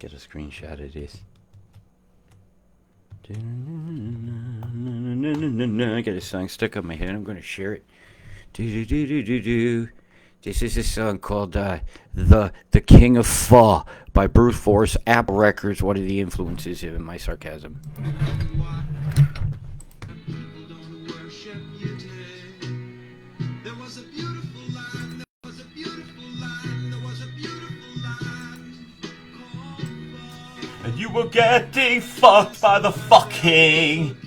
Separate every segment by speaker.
Speaker 1: Get a screenshot of this. I got a song stuck on my head. I'm gonna share it. This is a song called "The King of Fa" by Brute Force, Apple Records. What are the influences in my sarcasm? And you were getting fucked by the fucking.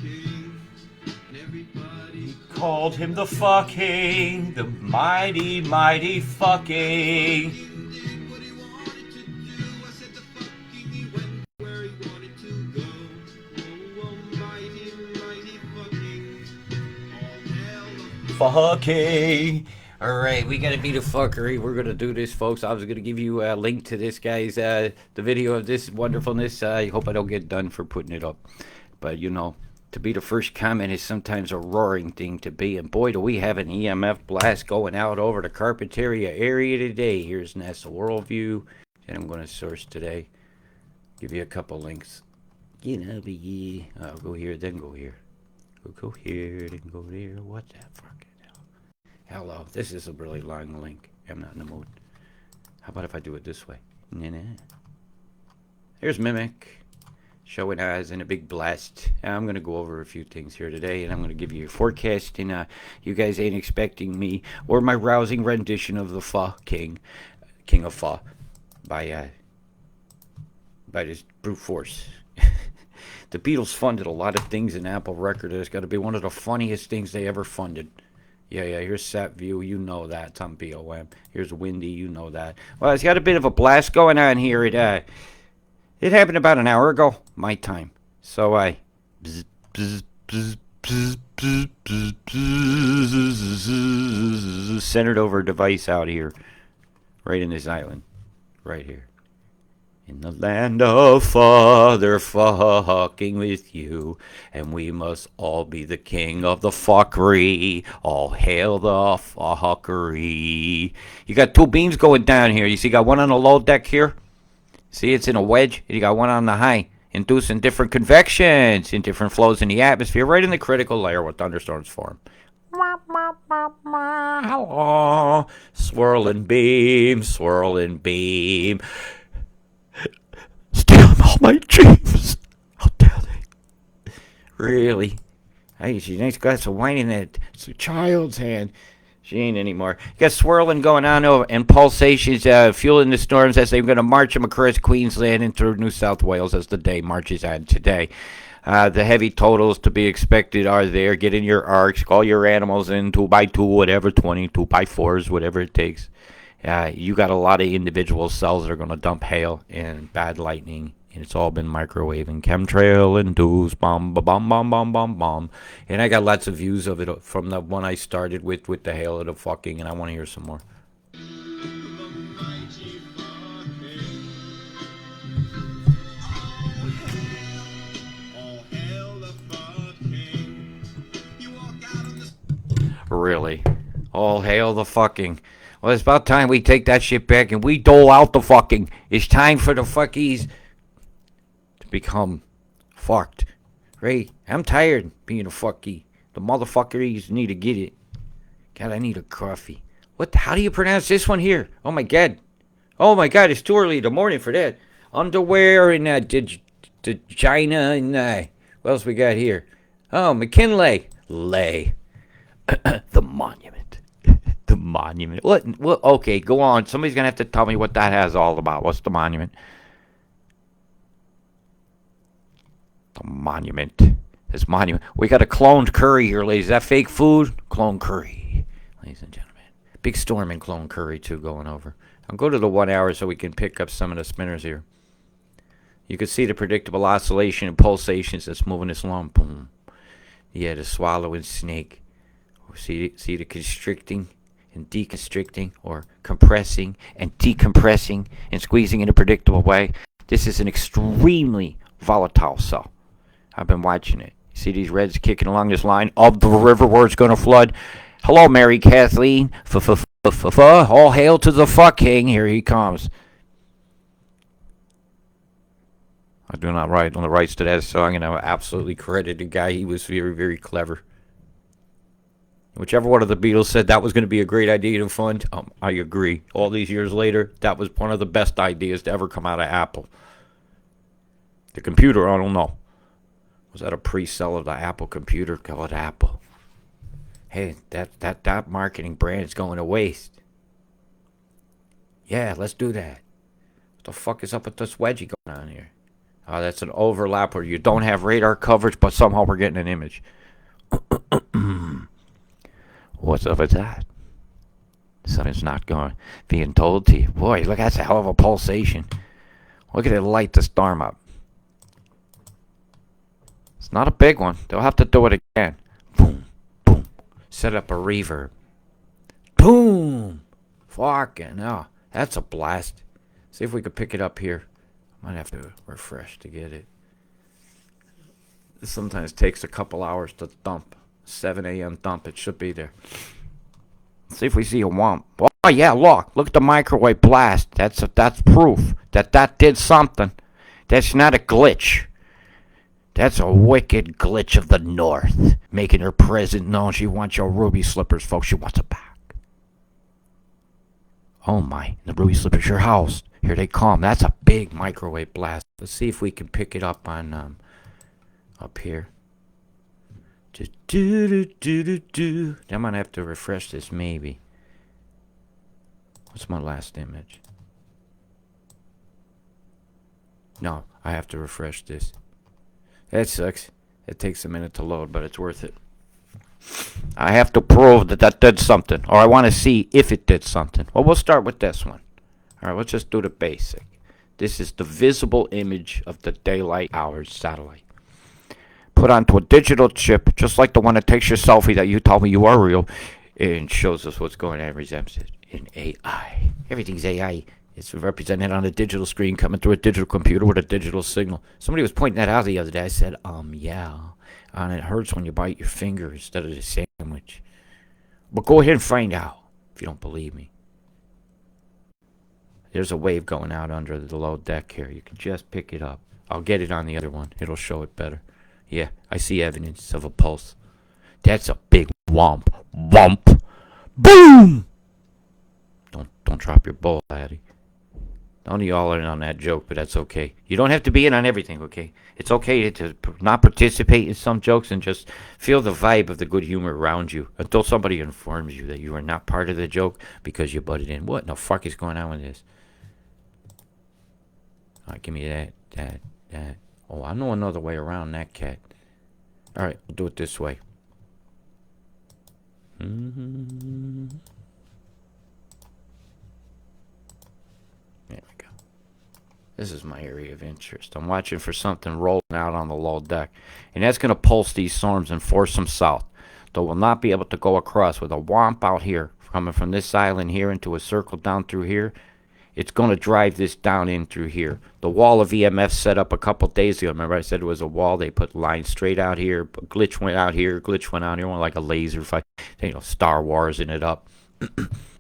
Speaker 1: Called him the fucking, the mighty, mighty fucking. Fucking. Alright, we gotta be the fuckery. We're gonna do this, folks. I was gonna give you a link to this guy's, the video of this wonderfulness. I hope I don't get done for putting it up. But, you know, to be the first comment is sometimes a roaring thing to be. And boy, do we have an EMF blast going out over the Carpentaria area today. Here's NASA Worldview. And I'm gonna source today. Give you a couple links. You know, I'll go here, then go here. Go here, then go there. What the fuck? Hello, this is a really long link. I'm not in the mood. How about if I do it this way? Nah. Here's Mimic. Showing eyes in a big blast. I'm going to go over a few things here today, and I'm going to give you a forecast. And you guys ain't expecting me or my rousing rendition of the Fa King of Fa, by this brute force. The Beatles funded a lot of things in Apple Records. It's got to be one of the funniest things they ever funded. Yeah, here's Sat View, you know that, it's on BOM. Here's Windy, you know that. Well, it's got a bit of a blast going on here. It happened about an hour ago, my time. So I centered over a device out here, right in this island, right here. In the land of father fucking with you, and we must all be the king of the fuckery. All hail the fuckery. You got two beams going down here. You see, you got one on the low deck here. See, it's in a wedge. And you got one on the high, inducing different convections in different flows in the atmosphere, right in the critical layer where thunderstorms form. Hello, swirling beam, swirling beam. Stealing all my dreams. How dare they? Really? Hey, she's a nice glass of wine in it. It's a child's hand. She ain't anymore. You got swirling going on over and pulsations fueling the storms as they're going to march them across Queensland and through New South Wales as the day marches on today. The heavy totals to be expected are there. Get in your arks. Call your animals in 2x2, whatever, 20, 2x4s, whatever it takes. You got a lot of individual cells that are going to dump hail and bad lightning, and it's all been microwave and chemtrail induced, bomb, bomb, bomb, bomb, bomb, bomb. And I got lots of views of it from the one I started with the hail of the fucking, and I want to hear some more. Really? All hail the fucking. Well, it's about time we take that shit back and we dole out the fucking. It's time for the fuckies to become fucked. Right? I'm tired being a fucky. The motherfuckers need to get it. God, I need a coffee. What? How do you pronounce this one here? Oh my god. Oh my god, it's too early in the morning for that. Underwear and the China and what else we got here? Oh, McKinley. Lay. The monument. The monument. What? Okay, go on. Somebody's going to have to tell me what that has all about. What's the monument? The monument. This monument. We got a cloned curry here, ladies. Is that fake food? Clone curry. Ladies and gentlemen. Big storm in clone curry, too, going over. I'll go to the 1 hour so we can pick up some of the spinners here. You can see the predictable oscillation and pulsations that's moving this along. Boom. Yeah, the swallowing snake. See the constricting and deconstricting, or compressing and decompressing and squeezing in a predictable way. This is an extremely volatile cell. I've been watching it. You see these reds kicking along this line of the river where it's going to flood. Hello, Mary Kathleen. All hail to the fucking. Here he comes. I do not write on the rights to that song, and I absolutely credit the guy. He was very, very clever. Whichever one of the Beatles said that was going to be a great idea to fund, I agree. All these years later, that was one of the best ideas to ever come out of Apple. The computer, I don't know. Was that a pre-sell of the Apple computer? Call it Apple. Hey, that marketing brand's going to waste. Yeah, let's do that. What the fuck is up with this wedgie going on here? Oh, that's an overlap where you don't have radar coverage, but somehow we're getting an image. What's up with that? Something's not going. Being told to you. Boy, look, that's a hell of a pulsation. Look at it light the storm up. It's not a big one. They'll have to do it again. Boom, boom. Set up a reverb. Boom. Fucking hell. That's a blast. See if we could pick it up here. Might have to refresh to get it. This sometimes takes a couple hours to dump. 7 a.m. dump. It should be there. Let's see if we see a womp. Oh yeah, look at the microwave blast. That's proof that did something. That's not a glitch. That's a wicked glitch of the North, making her present known. She wants your ruby slippers, folks. She wants it back. Oh my, the ruby slippers, your house. Here they come. That's a big microwave blast. Let's see if we can pick it up on up here. I might have to refresh this maybe. What's my last image? No, I have to refresh this. That sucks. It takes a minute to load, but it's worth it. I have to prove that did something, or I want to see if it did something. Well, we'll start with this one. All right, let's just do the basic. This is the visible image of the daylight hours satellite. Put onto a digital chip, just like the one that takes your selfie that you told me you are real, and shows us what's going on in AI. Everything's AI. It's represented on a digital screen coming through a digital computer with a digital signal. Somebody was pointing that out the other day. I said, yeah. And it hurts when you bite your finger instead of the sandwich. But go ahead and find out if you don't believe me. There's a wave going out under the low deck here. You can just pick it up. I'll get it on the other one. It'll show it better. Yeah, I see evidence of a pulse. That's a big womp. Womp. Boom! Don't drop your bowl, laddie. None of y'all are in on that joke, but that's okay. You don't have to be in on everything, okay? It's okay to not participate in some jokes and just feel the vibe of the good humor around you until somebody informs you that you are not part of the joke because you butted in. What in the fuck is going on with this? All right, give me that. Oh, I know another way around that cat. All right, we'll do it this way. There we go. This is my area of interest. I'm watching for something rolling out on the low deck. And that's going to pulse these storms and force them south. They will not be able to go across with a womp out here, coming from this island here into a circle down through here. It's going to drive this down in through here. The wall of EMF set up a couple days ago. Remember I said it was a wall? They put lines straight out here. Glitch went out here. Glitch went out here. Went like a laser fight. Star Wars in it up.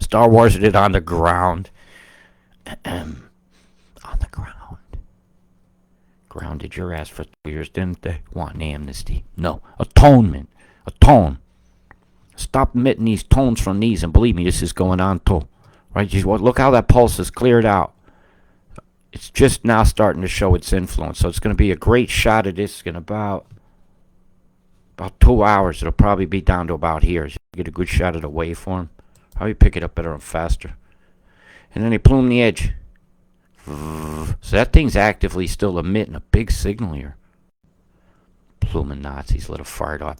Speaker 1: Star Wars in it on the ground. On the ground. Grounded your ass for 2 years, didn't they? Want amnesty? No. Atonement. Atone. Stop emitting these tones from these, and believe me, this is going on too. Right? Look how that pulse is cleared out. It's just now starting to show its influence. So it's going to be a great shot of this in about 2 hours. It'll probably be down to about here. So you get a good shot of the waveform. Probably pick it up better and faster. And then they plume the edge. So that thing's actively still emitting a big signal here. Pluming Nazis, let it fart off.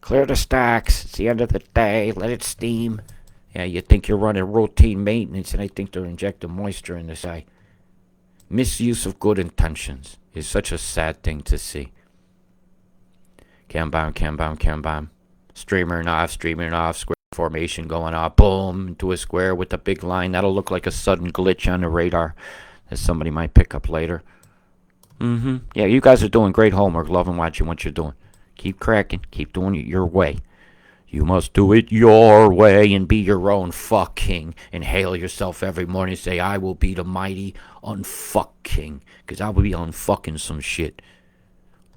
Speaker 1: Clear the stacks. It's the end of the day. Let it steam. Yeah, you think you're running routine maintenance, and I think they're injecting moisture in this eye. Misuse of good intentions is such a sad thing to see. Cam bomb. Streamer and off, square formation going off. Boom, into a square with a big line. That'll look like a sudden glitch on the radar that somebody might pick up later. Yeah, you guys are doing great homework. Loving watching what you're doing. Keep cracking. Keep doing it your way. You must do it your way and be your own fuck king. And hail yourself every morning and say, I will be the mighty unfuck king. Because I will be unfucking some shit.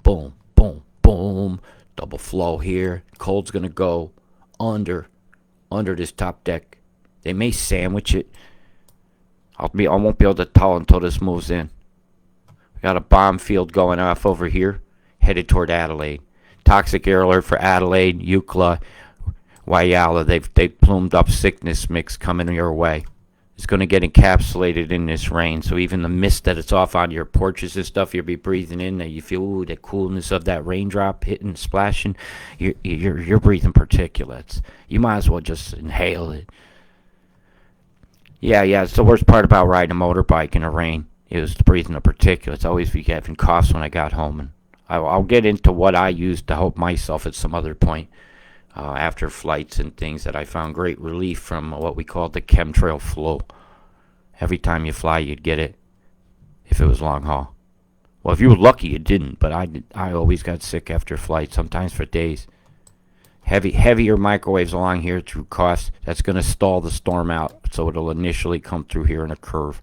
Speaker 1: Boom, boom, boom. Double flow here. Cold's going to go under this top deck. They may sandwich it. I won't be able to tell until this moves in. We got a bomb field going off over here, headed toward Adelaide. Toxic air alert for Adelaide, Eucla, Whyalla. They've plumed up sickness mix coming your way. It's going to get encapsulated in this rain, so even the mist that it's off on your porches and stuff, you'll be breathing in. That you feel the coolness of that raindrop hitting, splashing. You're breathing particulates. You might as well just inhale it. Yeah, it's the worst part about riding a motorbike in the rain. It was breathing the particulates. I always be having coughs when I got home, and I'll get into what I used to help myself at some other point after flights and things that I found great relief from what we call the chemtrail flow. Every time you fly, you'd get it if it was long haul. Well, if you were lucky, you didn't, but I always got sick after flights, sometimes for days. Heavier microwaves along here through cost. That's going to stall the storm out, so it'll initially come through here in a curve.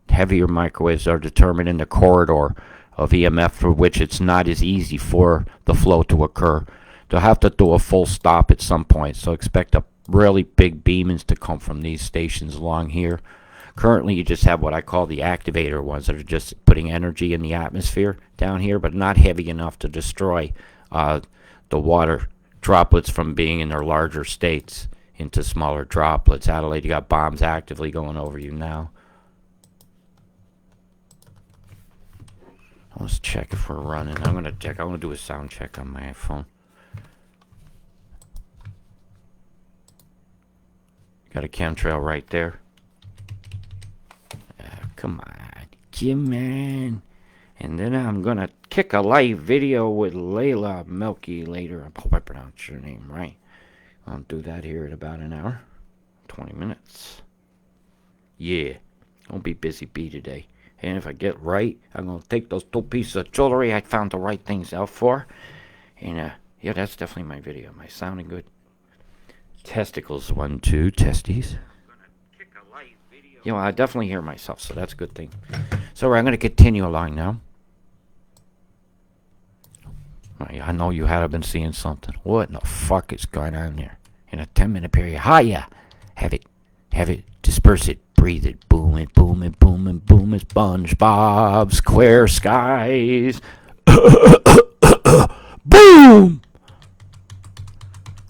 Speaker 1: Heavier microwaves are determined in the corridor of EMF for which it's not as easy for the flow to occur. They'll have to do a full stop at some point, so expect a really big beamings to come from these stations along here. Currently, you just have what I call the activator ones that are just putting energy in the atmosphere down here, but not heavy enough to destroy the water droplets from being in their larger states into smaller droplets. Adelaide, you got bombs actively going over you now. Let's check if we're running. I'm going to do a sound check on my iPhone. Got a chemtrail right there. Come on, Jim. And then I'm going to kick a live video with Layla Melky later. I hope I pronounced your name right. I'll do that here in about an hour. 20 minutes. Yeah. I'll be busy bee today. And if I get right, I'm going to take those 2 pieces of jewelry I found the right things out for. And, yeah, that's definitely my video. Am I sounding good? Testicles, 1, 2, testes. You know, I definitely hear myself, so that's a good thing. So I'm going to continue along now. I know you had been seeing something. What in the fuck is going on there? In a 10-minute period. Hiya! Have it. Disperse it. Breathe it. Boom it. Boom it. Boom it. Boom it. SpongeBob Square Skies. Boom!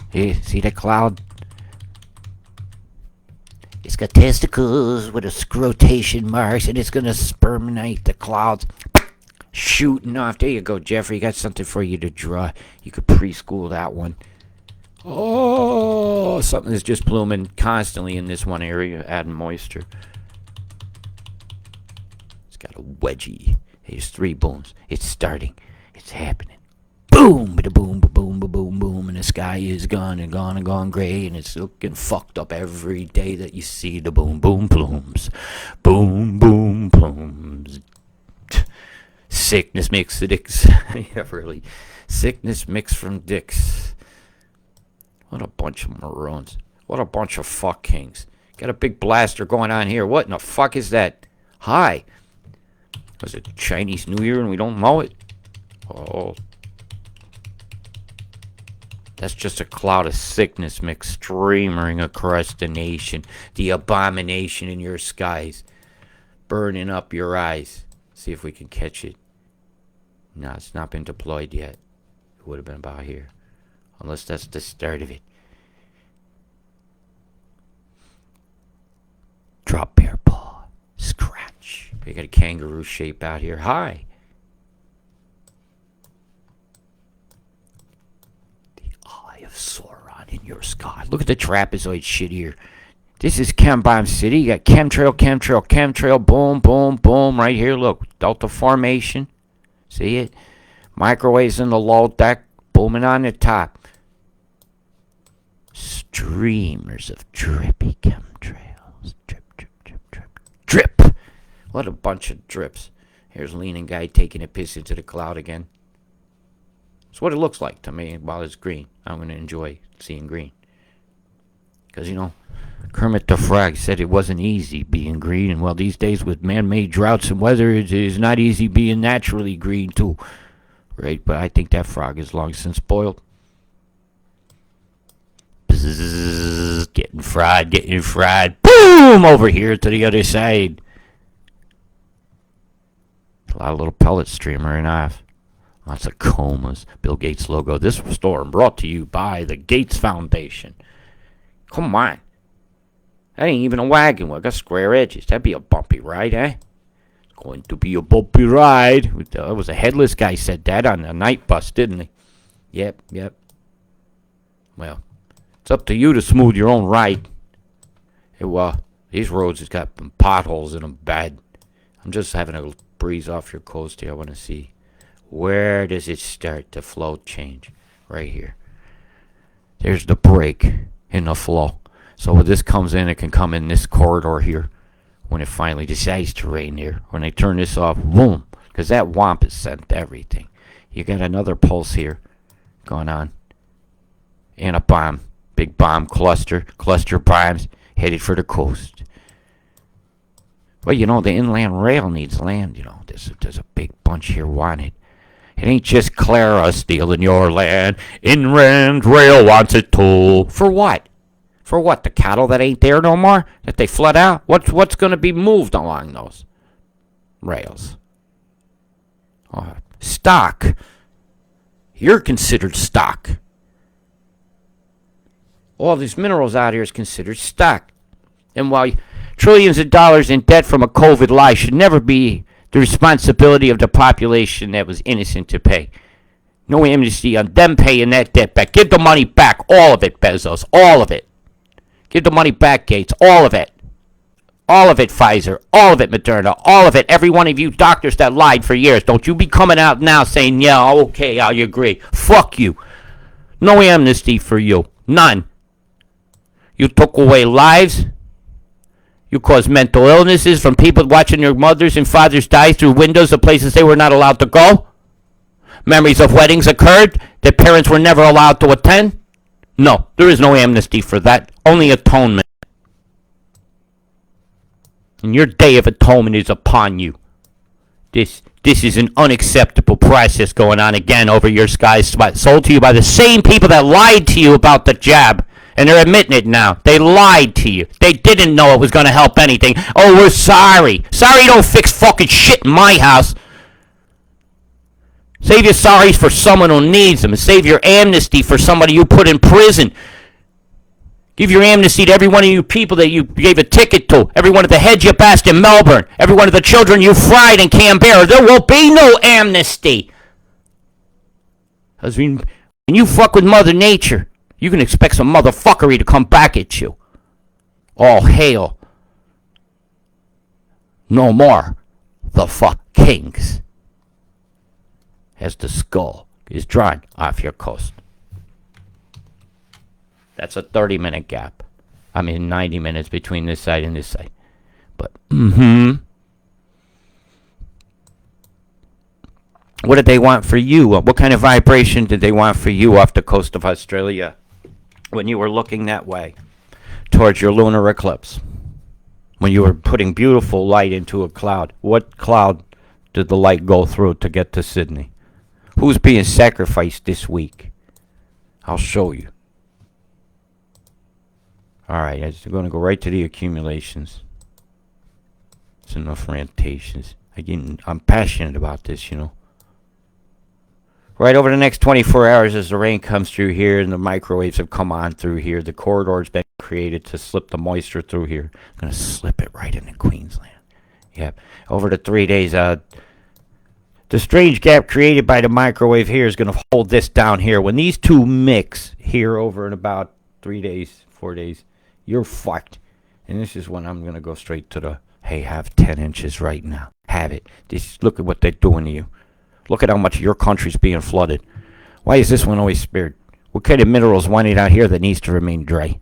Speaker 1: Hey, see that cloud? It's got testicles with a scrotation marks, and it's going to sperminate the clouds. Shooting off. There you go, Jeffrey. Got something for you to draw. You could preschool that one. Oh, something is just blooming constantly in this one area, adding moisture. It's got a wedgie. There's 3 booms. It's starting. It's happening. Boom, ba-da-boom, ba-boom, ba-boom, boom, and the sky is gone and gone gray, and it's looking fucked up every day that you see the boom, boom, plumes. Boom, boom, plumes. Sickness mix the dicks. Yeah, really. Sickness mixed from dicks. What a bunch of maroons. What a bunch of fuck kings. Got a big blaster going on here. What in the fuck is that? Hi. Was it Chinese New Year and we don't know it? Oh. That's just a cloud of sickness mix streamering across the nation. The abomination in your skies. Burning up your eyes. See if we can catch it. No, it's not been deployed yet. It would have been about here. Unless that's the start of it. Drop bear paw. Scratch. We got a kangaroo shape out here. Hi. The eye of Sauron in your sky. Look at the trapezoid shit here. This is Chem Bomb City. You got chemtrail, boom, boom, boom. Right here, look. Delta formation. See it? Microwaves in the low deck. Booming on the top. Streamers of drippy chemtrails. Drip, drip, drip, drip. Drip! What a bunch of drips. Here's leaning guy taking a piss into the cloud again. It's what it looks like to me while it's green. I'm going to enjoy seeing green. Because, Kermit the Frog said it wasn't easy being green. And, well, these days with man-made droughts and weather, it is not easy being naturally green, too. Right? But I think that frog is long since spoiled. Bzzz, getting fried. Boom! Over here to the other side. A lot of little pellets streaming off. Lots of comas. Bill Gates logo. This storm brought to you by the Gates Foundation. Come on. That ain't even a wagon wheel. Got square edges. That'd be a bumpy ride, eh? Going to be a bumpy ride. It was a headless guy said that on the night bus, didn't he? Yep. Well, it's up to you to smooth your own ride. These roads has got potholes in them bad. I'm just having a breeze off your coast here. I want to see. Where does it start to flow change? Right here. There's the break in the flow. So when this comes in, it can come in this corridor here. When it finally decides to rain here. When they turn this off, boom. Because that womp is sent everything. You got another pulse here going on. And a bomb. Big bomb cluster. Cluster bombs headed for the coast. Well, the inland rail needs land. There's a big bunch here wanted. It ain't just Clara stealing your land. Inland rail wants it too. For what? For what? The cattle that ain't there no more? That they flood out? What's going to be moved along those rails? Stock. You're considered stock. All these minerals out here is considered stock. And while trillions of dollars in debt from a COVID lie should never be the responsibility of the population that was innocent to pay. No amnesty on them paying that debt back. Give the money back. All of it, Bezos. All of it. Give the money back, Gates. All of it. All of it, Pfizer. All of it, Moderna. All of it. Every one of you doctors that lied for years. Don't you be coming out now saying, yeah, okay, I agree. Fuck you. No amnesty for you. None. You took away lives. You caused mental illnesses from people watching their mothers and fathers die through windows of places they were not allowed to go. Memories of weddings occurred that parents were never allowed to attend. No, there is no amnesty for that. Only atonement. And your day of atonement is upon you. This is an unacceptable process going on again over your skies sold to you by the same people that lied to you about the jab. And they're admitting it now. They lied to you. They didn't know it was going to help anything. Oh, we're sorry. Sorry don't fix fucking shit in my house. Save your sorries for someone who needs them. And save your amnesty for somebody you put in prison. Give your amnesty to every one of you people that you gave a ticket to. Every one of the heads you bashed in Melbourne. Every one of the children you fried in Canberra. There will be no amnesty. Because when you fuck with Mother Nature, you can expect some motherfuckery to come back at you. All hail. No more. The fuck kings. As the skull is drawn off your coast. That's a 30-minute gap. 90 minutes between this side and this side. But, What did they want for you? What kind of vibration did they want for you off the coast of Australia? When you were looking that way towards your lunar eclipse, when you were putting beautiful light into a cloud, what cloud did the light go through to get to Sydney? Who's being sacrificed this week? I'll show you. Alright, I'm going to go right to the accumulations. It's enough rantations. I'm passionate about this, Right over the next 24 hours as the rain comes through here and the microwaves have come on through here, the corridor's been created to slip the moisture through here. I'm going to slip it right into Queensland. Yep. Over the 3 days, the strange gap created by the microwave here is going to hold this down here. When these two mix here over in about 3 days, 4 days, you're fucked. And this is when I'm going to go straight to the, hey, have 10 inches right now. Have it. Look at what they're doing to you. Look at how much of your country's being flooded. Why is this one always spared? What kind of minerals wanted out here that needs to remain dry?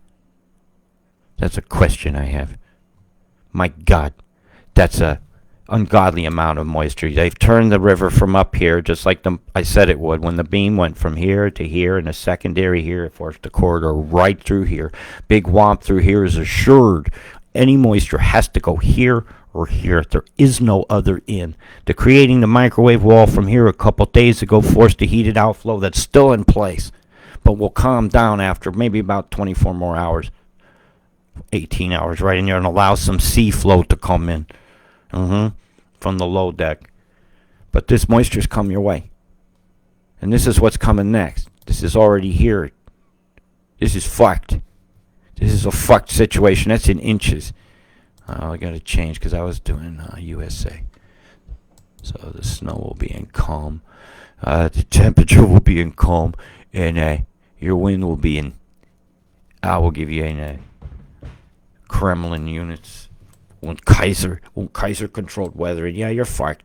Speaker 1: That's a question I have. My God, that's a ungodly amount of moisture. They've turned the river from up here, just like I said it would. When the beam went from here to here, and the secondary here, it forced the corridor right through here. Big womp through here is assured. Any moisture has to go here or here. There is no other in. The creating the microwave wall from here a couple days ago forced the heated outflow that's still in place, but will calm down after maybe about 24 more hours, 18 hours right in there, and allow some sea flow to come in. From the low deck. But this moisture's come your way. And this is what's coming next. This is already here. This is fucked. This is a fucked situation. That's in inches. I got to change because I was doing USA. So the snow will be in calm. The temperature will be in calm. And your wind will be in... I will give you in Kremlin units. Kaiser controlled weather, and yeah, you're fucked.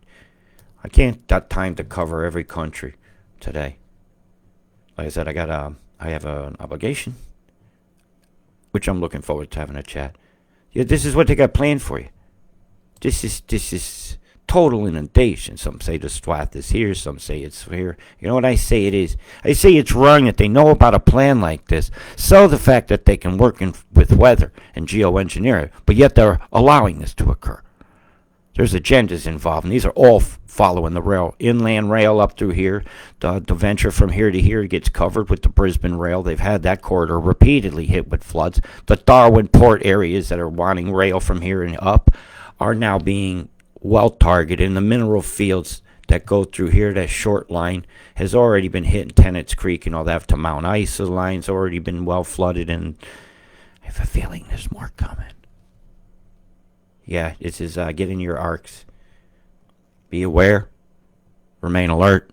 Speaker 1: I can't got time to cover every country today. Like I said, I have an obligation, which I'm looking forward to having a chat. Yeah, this is what they got planned for you. This is total inundation. Some say the swath is here, some say it's here. You know what I say it is? I say it's wrong that they know about a plan like this. So the fact that they can work with weather and geoengineering, but yet they're allowing this to occur. There's agendas involved, and these are all following the rail. Inland rail up through here. The venture from here to here gets covered with the Brisbane rail. They've had that corridor repeatedly hit with floods. The Darwin port areas that are wanting rail from here and up are now being well targeted. In the mineral fields that go through here, that short line has already been hit in Tennant's Creek and all that to Mount Isa. The line's already been well flooded, and I have a feeling there's more coming. Yeah, this is get in your arcs. Be aware, remain alert,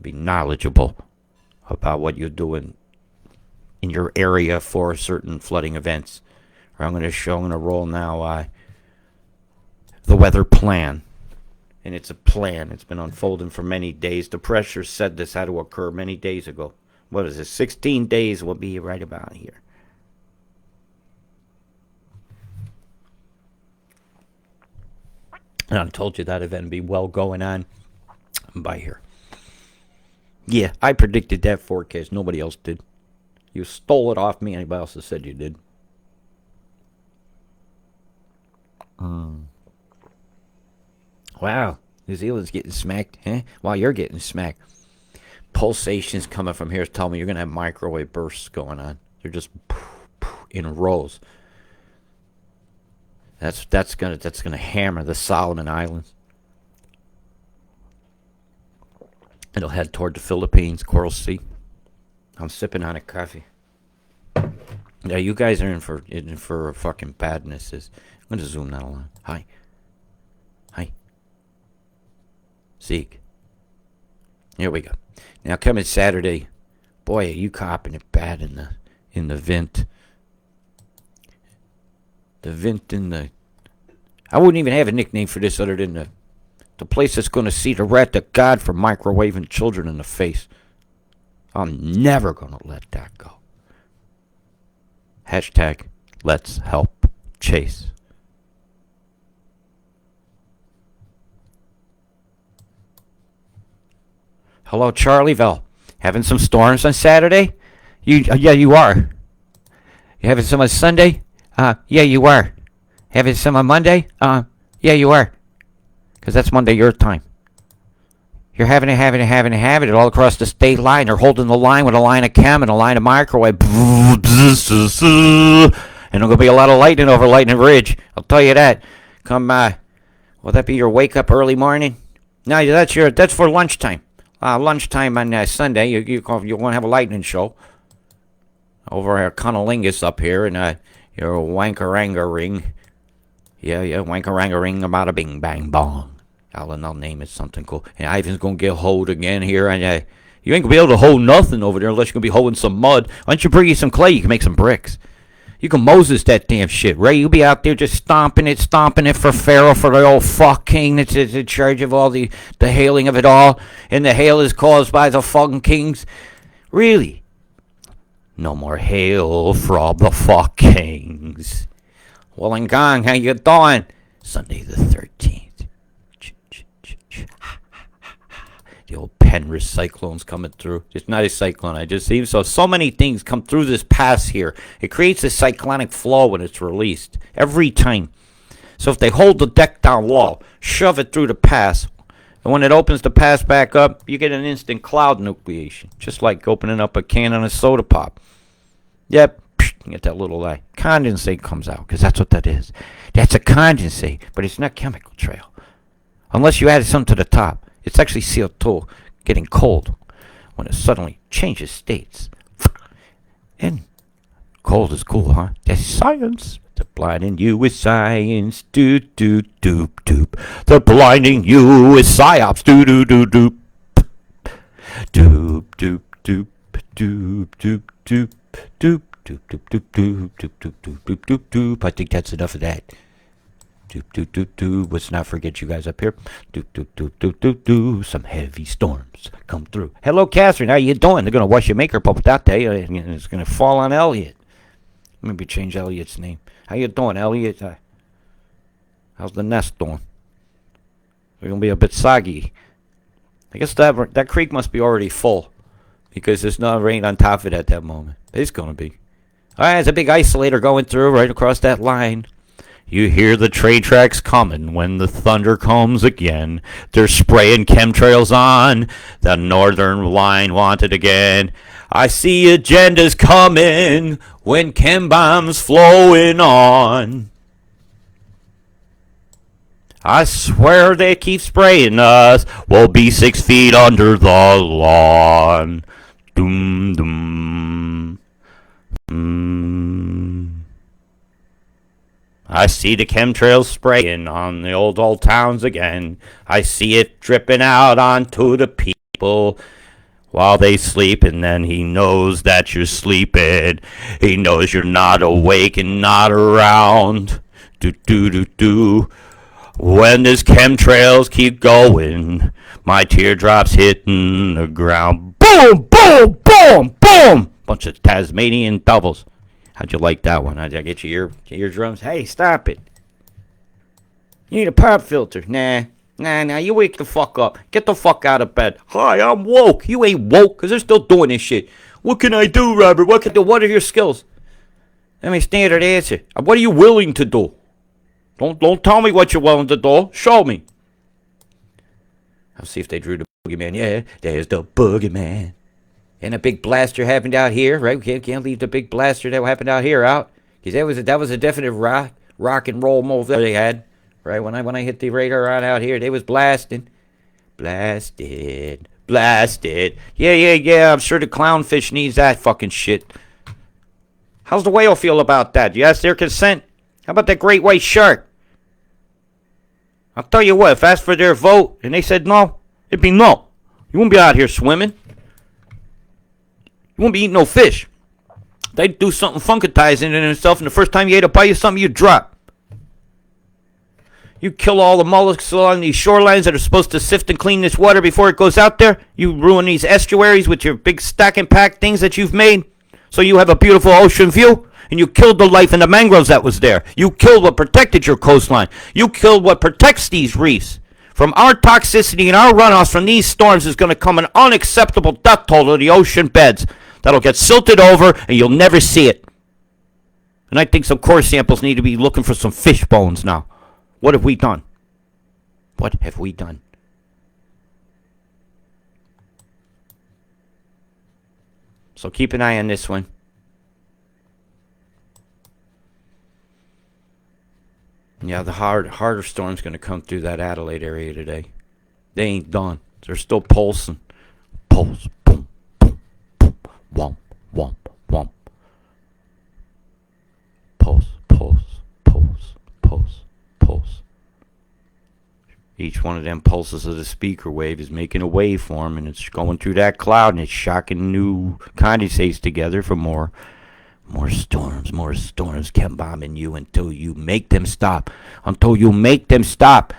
Speaker 1: be knowledgeable about what you're doing in your area for certain flooding events. I'm going to roll now the weather plan. And it's a plan. It's been unfolding for many days. The pressure said this had to occur many days ago. What is it? 16 days will be right about here. And I told you that event would be well going on by here. Yeah, I predicted that forecast. Nobody else did. You stole it off me. Anybody else has said you did. Wow, New Zealand's getting smacked, huh? While you're getting smacked. Pulsations coming from here tell me you're going to have microwave bursts going on. They're just in rows. That's gonna hammer the Solomon Islands. It'll head toward the Philippines, Coral Sea. I'm sipping on a coffee. Yeah, you guys are in for fucking badness. I'm gonna zoom that along. Hi. Zeke. Here we go. Now coming Saturday, boy, are you copping it bad in the vent. The vent in the... I wouldn't even have a nickname for this other than the place that's going to see the wrath of God for microwaving children in the face. I'm never going to let that go. Hashtag let's help Chase. Hello, Charlieville. Having some storms on Saturday? Yeah, you are. You having some on Sunday? Yeah, you are. Having some on Monday? Yeah, you are. Because that's Monday your time. You're having it all across the state line. They're holding the line with a line of chem and a line of microwave. And there's going to be a lot of lightning over Lightning Ridge. I'll tell you that. Come, will that be your wake up early morning? No, that's for lunchtime. Lunchtime on Sunday, you want to have a lightning show. Over at Conolingus up here, and your wankaranga ring. Yeah, wankaranga ring about a bing bang bong. I'll name it something cool. And Ivan's going to get hold again here. And you ain't going to be able to hold nothing over there unless you're going to be holding some mud. Why don't you bring you some clay? You can make some bricks. You can Moses that damn shit, Ray. You'll be out there just stomping it for Pharaoh, for the old fuck king that's in charge of all the hailing of it all. And the hail is caused by the fucking kings. Really? No more hail from the fuck kings. Wollongong, how you doing? Sunday the 13th. Penrith cyclones coming through. It's not a cyclone, I just see. So many things come through this pass here. It creates a cyclonic flow when it's released every time. So if they hold the deck down low, shove it through the pass, and when it opens the pass back up, you get an instant cloud nucleation, just like opening up a can on a soda pop. Yep, you get that little condensate comes out, because that's what that is. That's a condensate, but it's not chemical trail. Unless you added something to the top. It's actually CO2 getting cold when it suddenly changes states. And cold is cool, huh? That's science. They're blinding you with science. Doop, doop, doop, doop. They're blinding you with psyops. Doop, doop, doop, doop. Doop, doop, doop, doop, doop, doop, doop, doop, doop, doop, doop, doop, doop, doop, doop, doop, doop. I think that's enough of that. Doop, doop, doop, doop. Let's not forget you guys up here. Doop, doop, doop, doop, doop, doop. Some heavy storms come through. Hello, Catherine. How you doing? They're going to wash your makeup up that day. It's going to fall on Elliot. Maybe change Elliot's name. How you doing, Elliot? How's the nest doing? We're going to be a bit soggy. I guess that creek must be already full, because there's no rain on top of it at that moment. It's going to be. All right, there's a big isolator going through right across that line. You hear the train tracks coming when the thunder comes again. They're spraying chemtrails on the northern line wanted again. I see agendas coming when chem bombs flowing on. I swear they keep spraying us. We'll be 6 feet under the lawn. Doom, doom. I see the chemtrails spraying on the old towns again. I see it dripping out onto the people while they sleep, and then he knows that you're sleeping. He knows you're not awake and not around. Do do do do. When these chemtrails keep going, my teardrops hitting the ground. Boom, boom, boom, boom. Bunch of Tasmanian doubles. How'd you like that one? How'd I get your eardrums? Hey, stop it. You need a pop filter. Nah, you wake the fuck up. Get the fuck out of bed. Hi, I'm woke. You ain't woke, because they're still doing this shit. What can I do, Robert? What are your skills? Let me standard answer. What are you willing to do? Don't tell me what you're willing to do. Show me. I'll see if they drew the boogeyman. Yeah, there's the boogeyman. And a big blaster happened out here, right? We can't leave the big blaster that happened out here out, because that was a definite rock and roll move that they had, right? When I hit the radar out here, they was blasting, blasted. Yeah. I'm sure the clownfish needs that fucking shit. How's the whale feel about that? You ask their consent? How about that great white shark? I'll tell you what. If I asked for their vote and they said no, it'd be no. You won't be out here swimming. You won't be eating no fish. They'd do something funkatizing in itself, and the first time you ate a bite of something, you'd drop. You kill all the mollusks along these shorelines that are supposed to sift and clean this water before it goes out there. You ruin these estuaries with your big stack and pack things that you've made, so you have a beautiful ocean view, and you killed the life in the mangroves that was there. You killed what protected your coastline. You killed what protects these reefs. From our toxicity and our runoffs from these storms is going to come an unacceptable death toll to the ocean beds that'll get silted over, and you'll never see it. And I think some core samples need to be looking for some fish bones now. What have we done? What have we done? So keep an eye on this one. Yeah, the harder storm's going to come through that Adelaide area today. They ain't done. They're still pulsing. Pulse, boom, boom, boom, womp, womp, womp. Pulse, pulse, pulse, pulse, pulse. Each one of them pulses of the speaker wave is making a waveform, and it's going through that cloud, and it's shocking new condensates together for more storms, chem bombing you until you make them stop. Until you make them stop.